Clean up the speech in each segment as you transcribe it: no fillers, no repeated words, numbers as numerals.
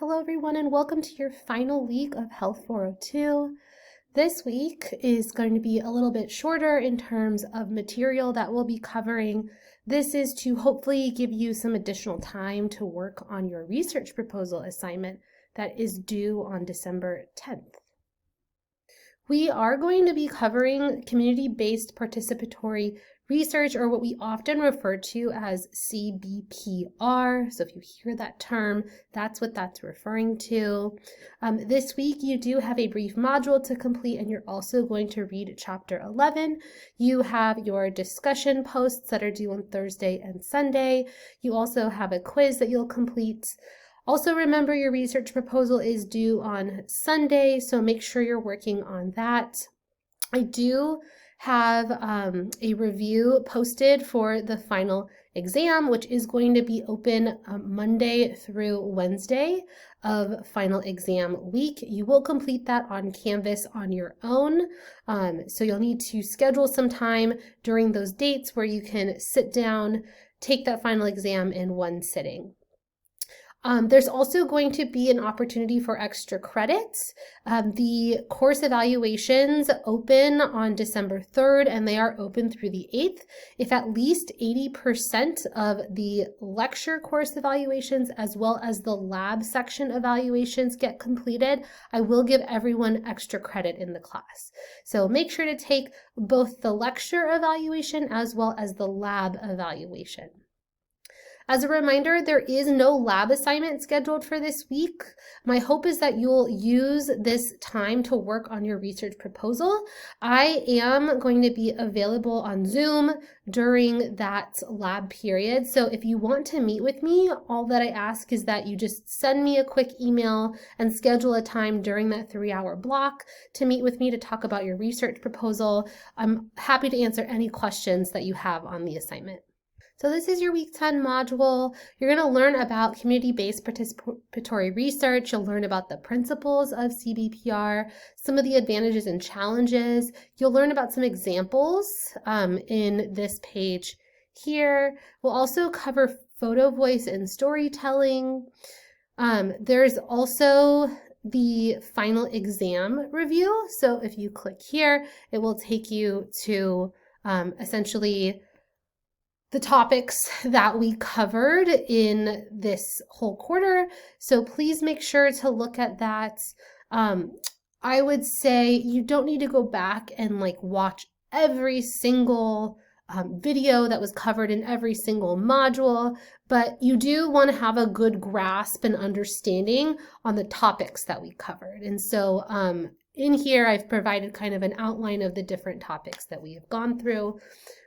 Hello everyone and welcome to your final week of Health 402. This week is going to be a little bit shorter in terms of material that we'll be covering. This is to hopefully give you some additional time to work on your research proposal assignment that is due on December 10th. We are going to be covering community-based participatory research, or what we often refer to as CBPR. So if you hear that term, that's what that's referring to. This week you do have a brief module to complete, and you're also going to read chapter 11. You have your discussion posts that are due on Thursday and Sunday. You also have a quiz that you'll complete. Also remember your research proposal is due on Sunday, so make sure you're working on that. I do have a review posted for the final exam, which is going to be open Monday through Wednesday of final exam week. You will complete that on Canvas on your own. So you'll need to schedule some time during those dates where you can sit down, take that final exam in one sitting. There's also going to be an opportunity for extra credits. The course evaluations open on December 3rd, and they are open through the 8th. If at least 80% of the lecture course evaluations as well as the lab section evaluations get completed, I will give everyone extra credit in the class. So make sure to take both the lecture evaluation as well as the lab evaluation. As a reminder, there is no lab assignment scheduled for this week. My hope is that you'll use this time to work on your research proposal. I am going to be available on Zoom during that lab period. So if you want to meet with me, all that I ask is that you just send me a quick email and schedule a time during that 3-hour block to meet with me to talk about your research proposal. I'm happy to answer any questions that you have on the assignment. So this is your week 10 module. You're going to learn about community-based participatory research. You'll learn about the principles of CBPR, some of the advantages and challenges. You'll learn about some examples in this page here. We'll also cover photo, voice, and storytelling. There's also the final exam review. So if you click here, it will take you to essentially the topics that we covered in this whole quarter. So please make sure to look at that. I would say you don't need to go back and watch every single video that was covered in every single module, but you do want to have a good grasp and understanding on the topics that we covered. And so in here, I've provided kind of an outline of the different topics that we have gone through.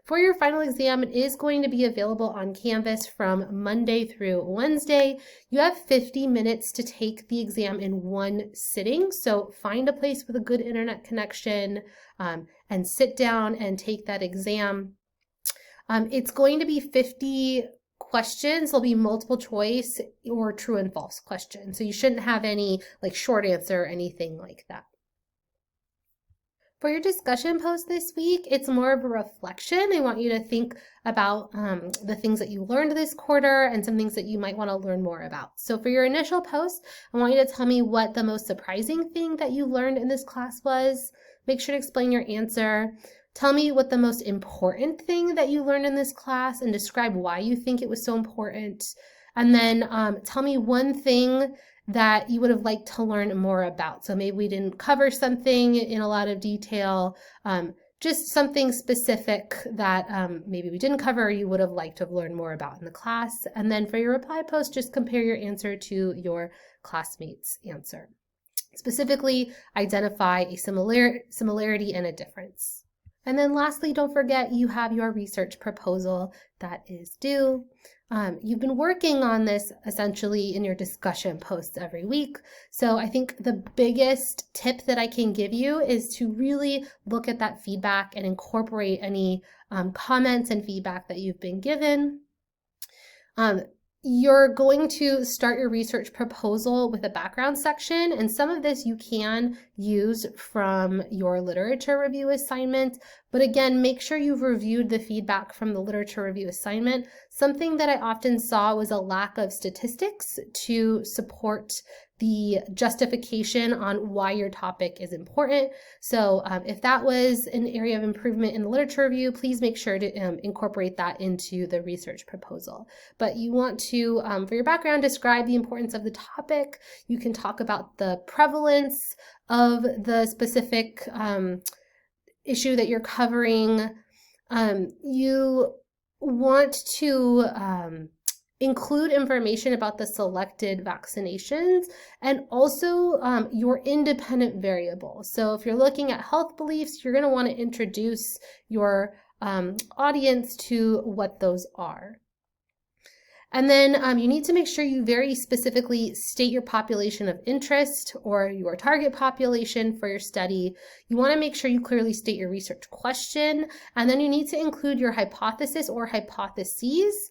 For your final exam, it is going to be available on Canvas from Monday through Wednesday. You have 50 minutes to take the exam in one sitting, so find a place with a good internet connection and sit down and take that exam. It's going to be 50 questions. There'll be multiple choice or true and false questions, so you shouldn't have any short answer or anything like that. For your discussion post this week, it's more of a reflection. I want you to think about the things that you learned this quarter and some things that you might want to learn more about. So for your initial post, I want you to tell me what the most surprising thing that you learned in this class was. Make sure to explain your answer. Tell me what the most important thing that you learned in this class and describe why you think it was so important. And then tell me one thing that you would have liked to learn more about. So maybe we didn't cover something in a lot of detail, just something specific that maybe we didn't cover or you would have liked to have learned more about in the class. And then for your reply post, just compare your answer to your classmate's answer. Specifically, identify a similarity and a difference. And then lastly, don't forget you have your research proposal that is due. You've been working on this essentially in your discussion posts every week. So I think the biggest tip that I can give you is to really look at that feedback and incorporate any comments and feedback that you've been given. You're going to start your research proposal with a background section, and some of this you can use from your literature review assignment, But again, make sure you've reviewed the feedback from the literature review assignment. Something that I often saw was a lack of statistics to support the justification on why your topic is important. So if that was an area of improvement in the literature review, please make sure to incorporate that into the research proposal. But you want to, for your background, describe the importance of the topic. You can talk about the prevalence of the specific issue that you're covering. You want to include information about the selected vaccinations and also your independent variables. So if you're looking at health beliefs, you're going to want to introduce your audience to what those are. And then you need to make sure you very specifically state your population of interest or your target population for your study. You want to make sure you clearly state your research question, and then you need to include your hypothesis or hypotheses.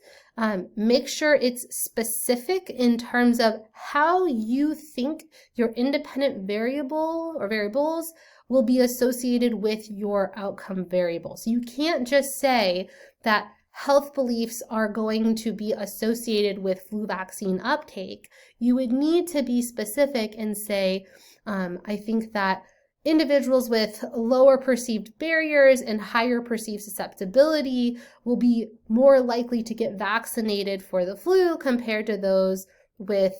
Make sure it's specific in terms of how you think your independent variable or variables will be associated with your outcome variable. So you can't just say that health beliefs are going to be associated with flu vaccine uptake. You would need to be specific and say, I think that individuals with lower perceived barriers and higher perceived susceptibility will be more likely to get vaccinated for the flu compared to those with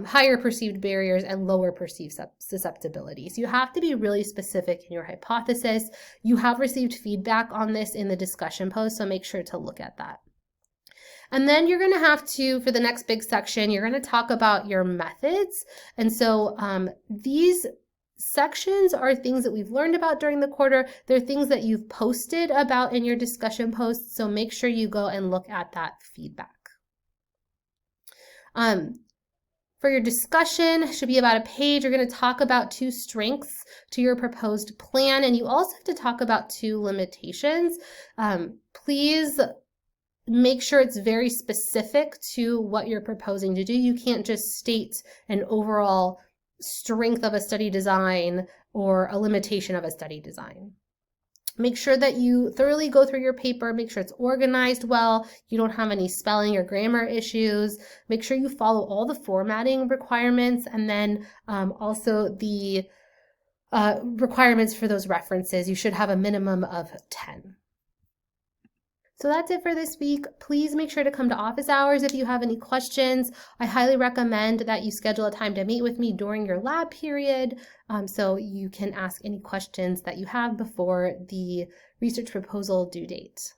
higher perceived barriers and lower perceived susceptibility. So you have to be really specific in your hypothesis. You have received feedback on this in the discussion post, so make sure to look at that. And then you're going to have to, for the next big section, you're going to talk about your methods. And so these sections are things that we've learned about during the quarter. They're things that you've posted about in your discussion posts, so make sure you go and look at that feedback. For your discussion, should be about a page. You're going to talk about 2 strengths to your proposed plan, and you also have to talk about 2 limitations. Please make sure it's very specific to what you're proposing to do. You can't just state an overall strength of a study design or a limitation of a study design. Make sure that you thoroughly go through your paper, make sure it's organized well, you don't have any spelling or grammar issues, make sure you follow all the formatting requirements, and then also the requirements for those references. You should have a minimum of 10. So that's it for this week. Please make sure to come to office hours if you have any questions. I highly recommend that you schedule a time to meet with me during your lab period so you can ask any questions that you have before the research proposal due date.